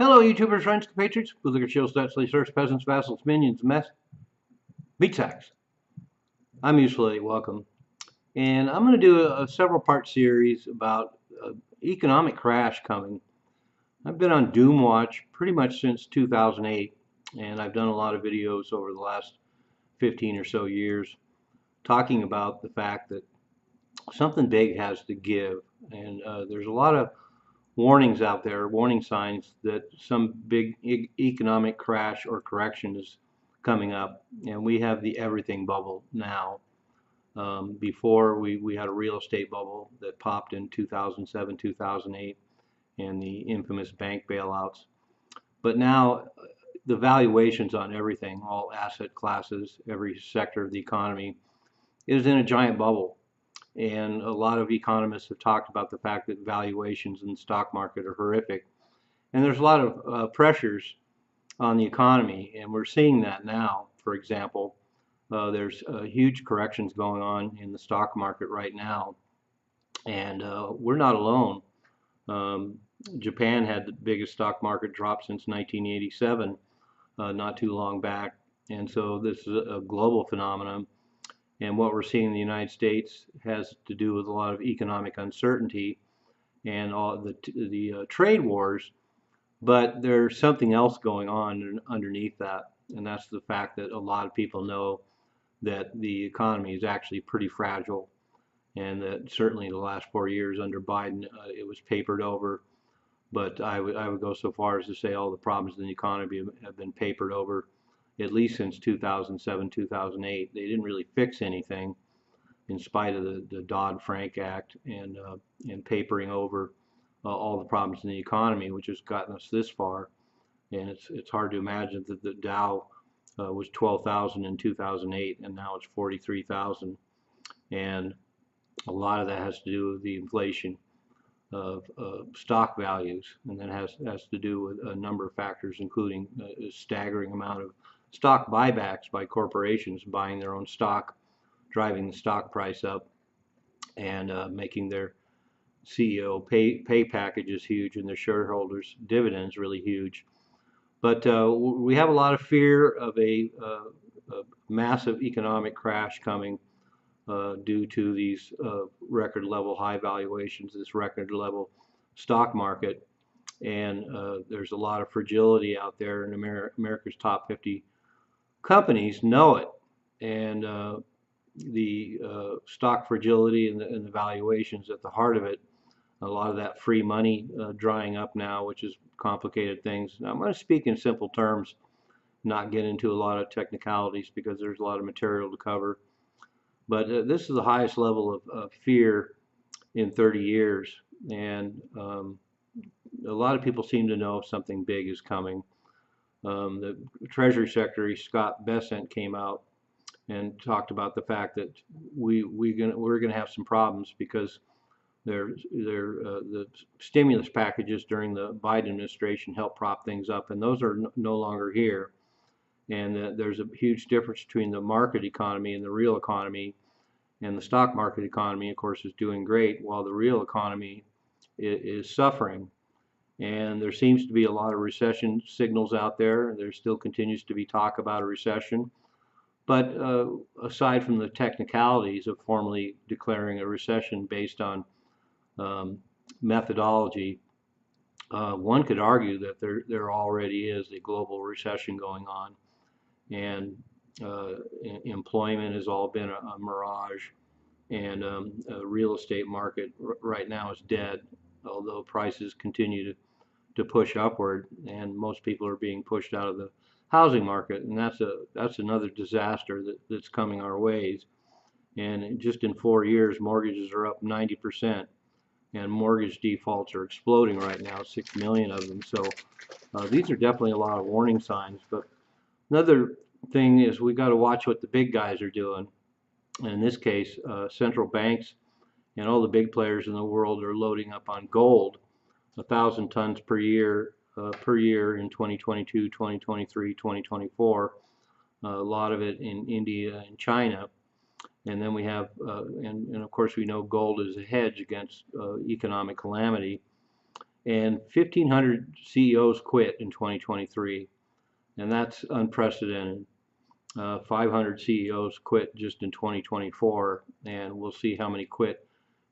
Hello, YouTubers, friends, compatriots, bootlicker, shields, Dutchley, serfs, peasants, vassals, minions, mess, meat sacks. I'm Usefully welcome. And I'm going to do a several-part series about economic crash coming. I've been on Doom Watch pretty much since 2008, and I've done a lot of videos over the last 15 or so years talking about the fact that something big has to give. And there's a lot of warnings out there, warning signs that some big economic crash or correction is coming up. And we have the everything bubble now. Before we had a real estate bubble that popped in 2007, 2008, and the infamous bank bailouts. But now the valuations on everything, all asset classes, every sector of the economy is in a giant bubble. And a lot of economists have talked about the fact that valuations in the stock market are horrific. And there's a lot of pressures on the economy, and we're seeing that now. For example, there's huge corrections going on in the stock market right now, and we're not alone. Japan had the biggest stock market drop since 1987, not too long back, and so this is a global phenomenon. And what we're seeing in the United States has to do with a lot of economic uncertainty and all the trade wars. But there's something else going on underneath that, and that's the fact that a lot of people know that the economy is actually pretty fragile, and that certainly the last 4 years under Biden, it was papered over. But I would go so far as to say all the problems in the economy have been papered over at least since 2007, 2008. They didn't really fix anything in spite of the Dodd-Frank Act and papering over all the problems in the economy, which has gotten us this far. And it's hard to imagine that the Dow was 12,000 in 2008 and now it's 43,000. And a lot of that has to do with the inflation of stock values, and that has to do with a number of factors, including a staggering amount of stock buybacks by corporations buying their own stock, driving the stock price up, and making their CEO pay packages huge and their shareholders' dividends really huge. But we have a lot of fear of a massive economic crash coming due to these record level high valuations, this record level stock market. And there's a lot of fragility out there, and America's top 50 companies know it. And the stock fragility and the valuations at the heart of it, a lot of that free money drying up now, which is complicated things. Now, I'm going to speak in simple terms, not get into a lot of technicalities because there's a lot of material to cover. But this is the highest level of fear in 30 years. And a lot of people seem to know something big is coming. The Treasury Secretary, Scott Bessent, came out and talked about the fact that we're going to have some problems because the stimulus packages during the Biden administration helped prop things up, and those are no longer here. And there's a huge difference between the market economy and the real economy. And the stock market economy, of course, is doing great, while the real economy is suffering. And there seems to be a lot of recession signals out there. There still continues to be talk about a recession. But aside from the technicalities of formally declaring a recession based on methodology, one could argue that there already is a global recession going on. And employment has all been a mirage, and the real estate market right now is dead, although prices continue to push upward, and most people are being pushed out of the housing market, and that's another disaster that's coming our ways. And just in 4 years, mortgages are up 90%, and mortgage defaults are exploding right now, 6 million of them. So these are definitely a lot of warning signs. But another thing is we got to watch what the big guys are doing. And in this case, central banks and all the big players in the world are loading up on gold, 1,000 tons per year in 2022, 2023, 2024. A lot of it in India and China. And then we have, and of course we know gold is a hedge against economic calamity. and 1,500 CEOs quit in 2023, and that's unprecedented. 500 CEOs quit just in 2024, and we'll see how many quit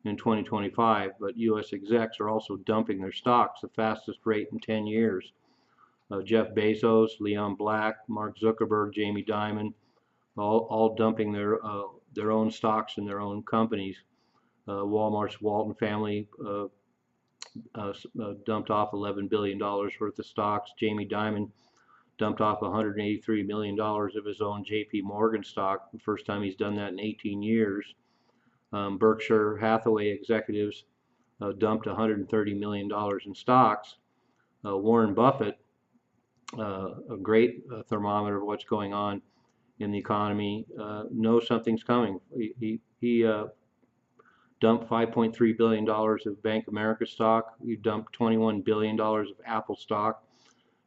in 2025. But U.S. execs are also dumping their stocks the fastest rate in 10 years. Jeff Bezos, Leon Black, Mark Zuckerberg, Jamie Dimon, all dumping their own stocks in their own companies. Walmart's Walton family dumped off $11 billion worth of stocks. Jamie Dimon dumped off $183 million of his own JP Morgan stock, the first time he's done that in 18 years. Berkshire Hathaway executives dumped $130 million in stocks. Warren Buffett, a great thermometer of what's going on in the economy, knows something's coming. He dumped $5.3 billion of Bank of America stock. He dumped $21 billion of Apple stock,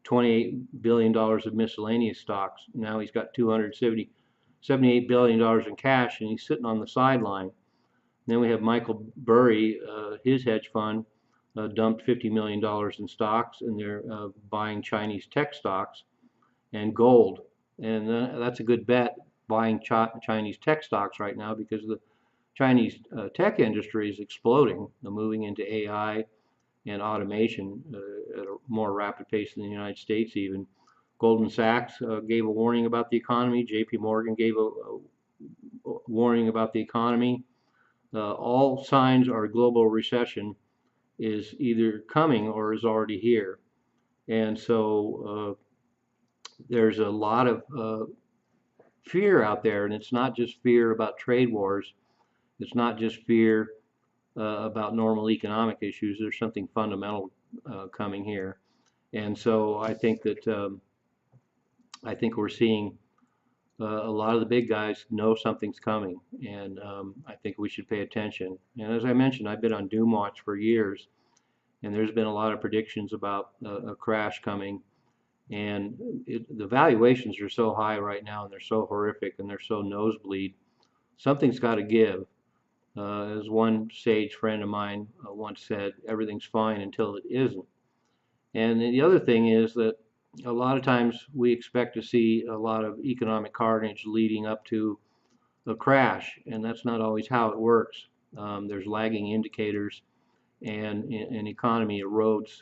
$28 billion of miscellaneous stocks. Now he's got $78 billion in cash, and he's sitting on the sideline. Then we have Michael Burry, his hedge fund, dumped $50 million in stocks, and they're buying Chinese tech stocks and gold. And that's a good bet, buying Chinese tech stocks right now, because the Chinese tech industry is exploding. They're moving into AI and automation at a more rapid pace than the United States even. Goldman Sachs gave a warning about the economy. JP Morgan gave a warning about the economy. All signs are a global recession is either coming or is already here. And so there's a lot of fear out there, and it's not just fear about trade wars. It's not just fear about normal economic issues. There's something fundamental coming here. And so I think that we're seeing a lot of the big guys know something's coming, and I think we should pay attention. And as I mentioned, I've been on Doom Watch for years, and there's been a lot of predictions about a crash coming. And the valuations are so high right now, and they're so horrific, and they're so nosebleed. Something's got to give. As one sage friend of mine once said, everything's fine until it isn't. And the other thing is that a lot of times we expect to see a lot of economic carnage leading up to a crash, and that's not always how it works. There's lagging indicators, and an economy erodes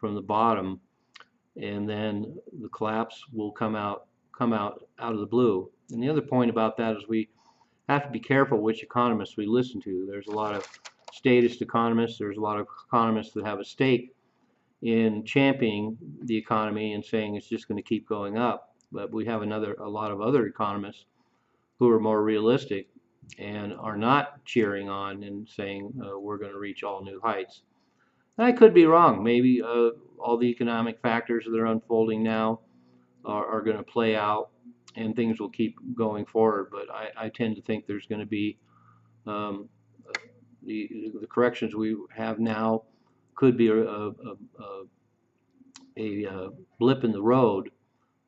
from the bottom, and then the collapse will come out of the blue. And the other point about that is we have to be careful which economists we listen to. There's a lot of statist economists. There's a lot of economists that have a stake in championing the economy and saying it's just going to keep going up. But we have a lot of other economists who are more realistic and are not cheering on and saying we're going to reach all new heights. And I could be wrong. Maybe all the economic factors that are unfolding now are going to play out, and things will keep going forward. But I tend to think there's going to be the corrections we have now could be a blip in the road,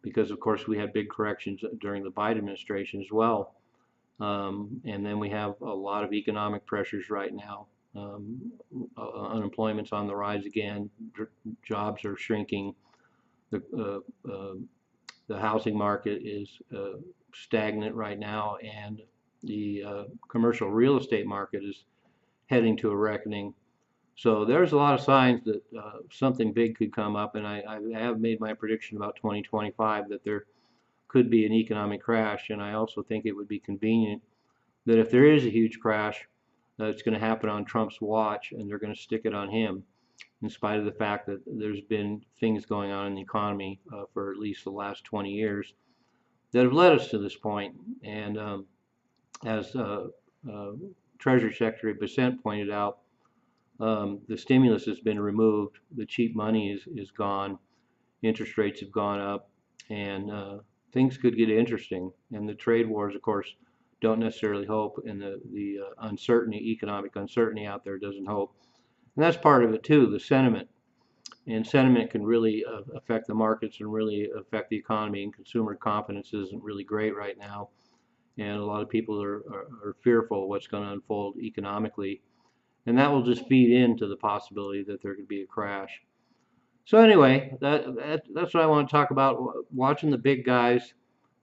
because of course we had big corrections during the Biden administration as well. And then we have a lot of economic pressures right now. Unemployment's on the rise again. Jobs are shrinking. The housing market is stagnant right now, and the commercial real estate market is heading to a reckoning. So there's a lot of signs that something big could come up, and I have made my prediction about 2025 that there could be an economic crash, and I also think it would be convenient that if there is a huge crash, it's going to happen on Trump's watch, and they're going to stick it on him, in spite of the fact that there's been things going on in the economy for at least the last 20 years that have led us to this point. And as Treasury Secretary Bessent pointed out, the stimulus has been removed, the cheap money is gone, interest rates have gone up, and things could get interesting. And the trade wars, of course, don't necessarily hope, and the uncertainty, economic uncertainty out there doesn't hope. And that's part of it too, the sentiment. And sentiment can really affect the markets and really affect the economy, and consumer confidence isn't really great right now. And a lot of people are fearful of what's going to unfold economically. and that will just feed into the possibility that there could be a crash. So anyway, that's what I want to talk about. Watching the big guys.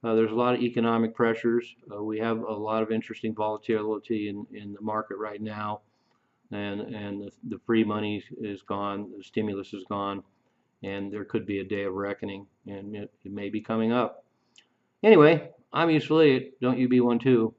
There's a lot of economic pressures. We have a lot of interesting volatility in the market right now, and the free money is gone, the stimulus is gone, and there could be a day of reckoning, and it may be coming up. Anyway, I'm Useful Idiot. Don't you be one too.